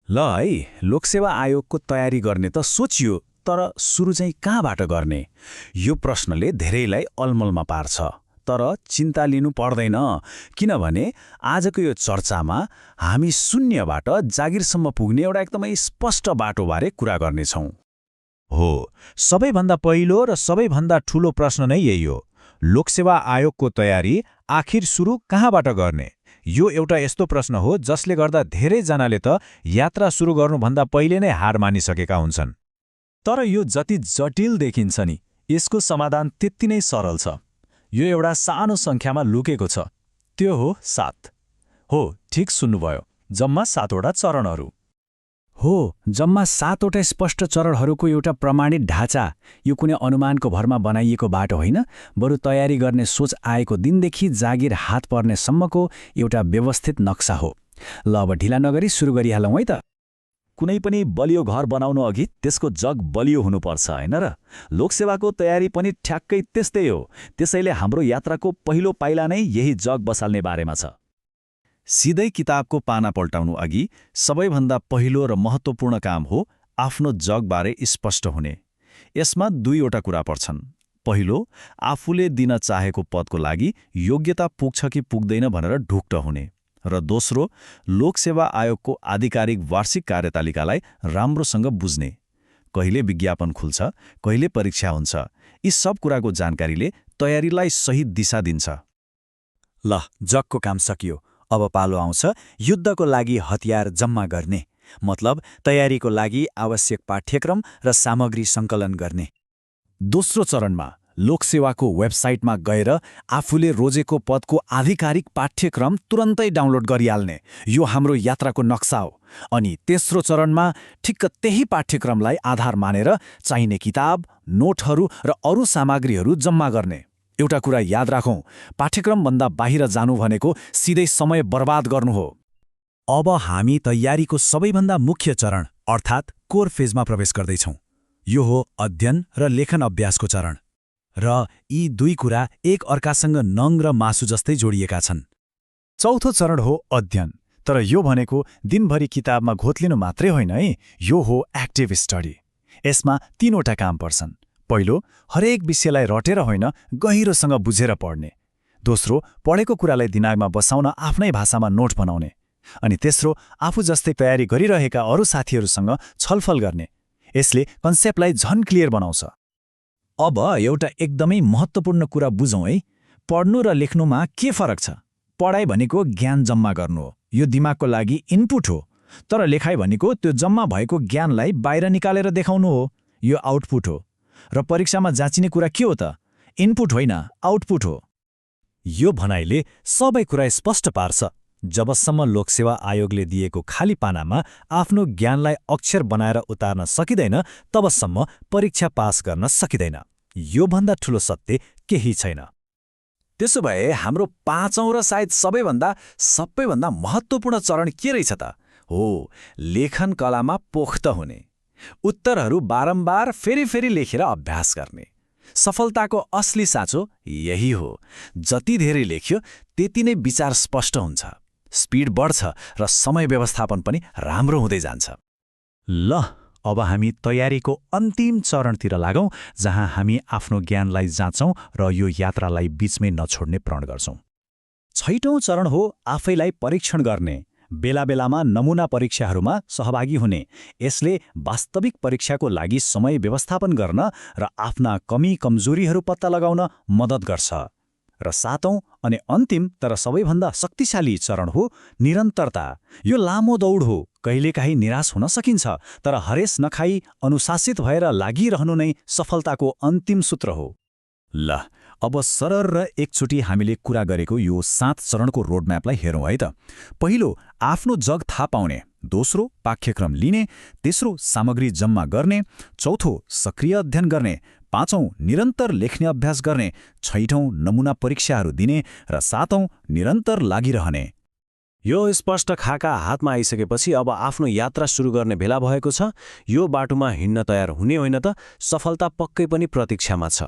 ल है, लोकसेवा आयोगको तयारी गर्ने त सोचियो, तर सुरु चाहिँ कहाँबाट गर्ने? यो प्रश्नले धेरैलाई अलमलमा पार्छ। तर चिन्ता लिनु पर्दैन, किनभने आजको यो चर्चामा हामी शून्यबाट जागिरसम्म पुग्ने एउटा एकदमै स्पष्ट बाटोबारे कुरा गर्नेछौँ। हो, सबैभन्दा पहिलो र सबैभन्दा ठूलो प्रश्न नै यही हो। लोकसेवा आयोगको तयारी आखिर सुरु कहाँबाट गर्ने? यो एउटा यस्तो प्रश्न हो जसले गर्दा धेरैजनाले त यात्रा सुरु गर्नुभन्दा पहिले नै हार मानिसकेका हुन्छन्। तर यो जति जटिल देखिन्छ नि, यसको समाधान त्यति नै सरल छ। यो एउटा सानो सङ्ख्यामा लुकेको छ। त्यो हो 7। हो, ठिक सुन्नुभयो, जम्मा 7वटा चरणहरू। हो, जम्मा 7वटा स्पष्ट चरणहरूको एउटा प्रमाणित ढाँचा। यो कुनै अनुमानको भरमा बनाइएको बाटो होइन, बरु तयारी गर्ने सोच आएको दिनदेखि जागिर हात पर्नेसम्मको एउटा व्यवस्थित नक्सा हो। ल अब ढिला नगरी सुरु गरिहालौँ है त। कुनै पनि बलियो घर बनाउनु अघि त्यसको जग बलियो हुनुपर्छ, होइन र? लोकसेवाको तयारी पनि ठ्याक्कै त्यस्तै हो। त्यसैले हाम्रो यात्राको पहिलो पाइला नै यही जग बसाल्ने बारेमा छ। सिधै किताबको पाना पल्टाउनु अघि सबैभन्दा पहिलो र महत्त्वपूर्ण काम हो आफ्नो जगबारे स्पष्ट हुने। यसमा दुईवटा कुरा पर्छन्। पहिलो, आफूले दिन चाहेको पदको लागि योग्यता पुग्छ कि पुग्दैन भनेर ढुक्क हुने, र दोस्रो, लोकसेवा आयोगको आधिकारिक वार्षिक कार्यतालिकालाई राम्रोसँग बुझ्ने। कहिले विज्ञापन खुल्छ, कहिले परीक्षा हुन्छ, यी सब कुराको जानकारीले तयारीलाई सही दिशा दिन्छ। ल, जगको काम सकियो। अब पालो आउँछ युद्धको लागि हतियार जम्मा गर्ने, मतलब तयारीको लागि आवश्यक पाठ्यक्रम र सामग्री सङ्कलन गर्ने। दोस्रो चरणमा लोकसेवाको वेबसाइटमा गएर आफूले रोजेको पदको आधिकारिक पाठ्यक्रम तुरन्तै डाउनलोड गरिहाल्ने। यो हाम्रो यात्राको नक्सा हो। अनि तेस्रो चरणमा ठिक्क त्यही पाठ्यक्रमलाई आधार मानेर चाहिने किताब, नोटहरू र अरू सामग्रीहरू जम्मा गर्ने। एउटा कुरा याद राखौँ, पाठ्यक्रमभन्दा बाहिर जानु भनेको सिधै समय बर्बाद गर्नु हो। अब हामी तयारीको सबैभन्दा मुख्य चरण अर्थात् कोर फेजमा प्रवेश गर्दैछौँ। यो हो अध्ययन र लेखन अभ्यासको चरण। र यी दुई कुरा एक अर्कासँग नङ र मासु जस्तै जोडिएका छन्। चौथो चरण हो अध्ययन, तर यो भनेको दिनभरि किताबमा घोत्लिनु मात्रै होइन है, यो हो एक्टिभ स्टडी। यसमा 3वटा काम पर्छन्। पहिलो, हरेक विषयलाई रटेर होइन, गहिरोसँग बुझेर पढ्ने। दोस्रो, पढेको कुरालाई दिमागमा बसाउन आफ्नै भाषामा नोट बनाउने। अनि तेस्रो, आफू जस्तै तयारी गरिरहेका अरू साथीहरूसँग छलफल गर्ने। यसले कन्सेप्टलाई झन क्लियर बनाउँछ। अब एउटा एकदमै महत्त्वपूर्ण कुरा बुझौँ है। पढ्नु र लेख्नुमा के फरक छ? पढाइ भनेको ज्ञान जम्मा गर्नु हो, यो दिमागको लागि इनपुट हो। तर लेखाइ भनेको त्यो जम्मा भएको ज्ञानलाई बाहिर निकालेर देखाउनु हो, यो आउटपुट हो। र परीक्षामा जाँचिने कुरा के हो त? इनपुट होइन, आउटपुट हो। यो भनाइले सबै कुरा स्पष्ट पार्छ। जबसम्म लोकसेवा आयोगले दिएको खाली पानामा आफ्नो ज्ञानलाई अक्षर बनाएर उतार्न सकिँदैन, तबसम्म परीक्षा पास गर्न सकिँदैन। योभन्दा ठूलो सत्य केही छैन। त्यसो भए हाम्रो 5औं र सायद सबैभन्दा महत्त्वपूर्ण चरण के रहेछ त? हो, लेखन कलामा पोख्त हुने। उत्तरहरू बारम्बार फेरि लेखेर अभ्यास गर्ने। सफलताको असली साँचो यही हो। जति धेरै लेख्यो त्यति नै विचार स्पष्ट हुन्छ, स्पिड बढ्छ र समय व्यवस्थापन पनि राम्रो हुँदै जान्छ। ल, अब हामी तयारीको अन्तिम चरणतिर लागौँ, जहाँ हामी आफ्नो ज्ञानलाई जाँचौँ र यो यात्रालाई बीचमै नछोड्ने प्रण गर्छौँ। 6औं चरण हो आफैलाई परीक्षण गर्ने। बेला बेलामा नमुना परीक्षाहरूमा सहभागी हुने। यसले वास्तविक परीक्षाको लागि समय व्यवस्थापन गर्न र आफ्ना कमी कमजोरीहरू पत्ता लगाउन मद्दत गर्छ। र 7औं अनि अन्तिम तर सबैभन्दा शक्तिशाली चरण हो निरन्तरता। यो लामो दौड हो। कहिलेकाहीँ निराश हुन सकिन्छ, तर हरेस नखाई अनुशासित भएर लागिरहनु नै सफलताको अन्तिम सूत्र हो। ल, अब सरर र एकचोटि हामीले कुरा गरेको यो 7 चरणको रोडम्यापलाई हेरौँ है त। पहिलो, आफ्नो जग थाहा पाउने। दोस्रो, पाठ्यक्रम लिने। तेस्रो, सामग्री जम्मा गर्ने। चौथो, सक्रिय अध्ययन गर्ने। 5औं, निरन्तर लेख्ने अभ्यास गर्ने। 6औं, नमुना परीक्षाहरू दिने। र 7औं, निरन्तर लागिरहने। यो स्पष्ट खाका हातमा आइसकेपछि अब आफ्नो यात्रा सुरु गर्ने बेला भएको छ। यो बाटोमा हिँड्न तयार हुने होइन त सफलता पक्कै पनि प्रतीक्षामा छ।